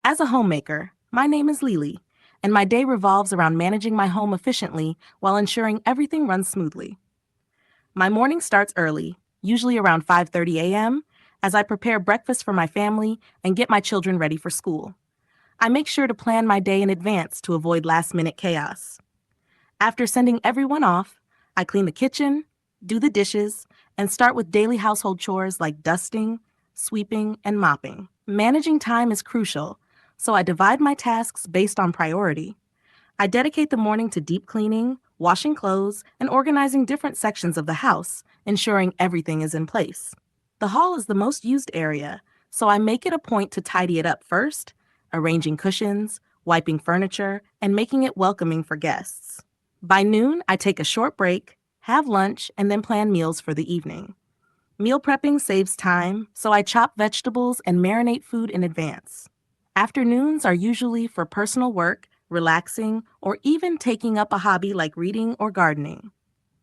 As a homemaker, my name is Lily, and my day revolves around managing my home efficiently while ensuring everything runs smoothly. My morning starts early, usually around 5:30 a.m., as I prepare breakfast for my family and get my children ready for school. I make sure to plan my day in advance to avoid last-minute chaos. After sending everyone off, I clean the kitchen, do the dishes, and start with daily household chores like dusting, sweeping, and mopping. Managing time is crucial, so I divide my tasks based on priority. I dedicate the morning to deep cleaning, washing clothes, and organizing different sections of the house, ensuring everything is in place. The hall is the most used area, so I make it a point to tidy it up first, arranging cushions, wiping furniture, and making it welcoming for guests. By noon, I take a short break, have lunch, and then plan meals for the evening. Meal prepping saves time, so I chop vegetables and marinate food in advance. Afternoons are usually for personal work, relaxing, or even taking up a hobby like reading or gardening.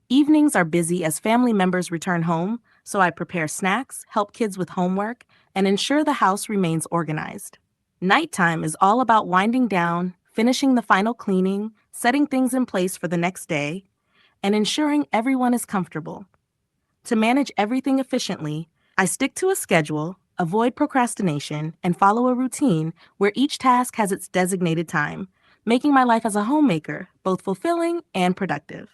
Evenings are busy as family members return home, so I prepare snacks, help kids with homework, and ensure the house remains organized. Nighttime is all about winding down, finishing the final cleaning, setting things in place for the next day, and ensuring everyone is comfortable. To manage everything efficiently, I stick to a schedule, avoid procrastination, and follow a routine where each task has its designated time, making my life as a homemaker both fulfilling and productive.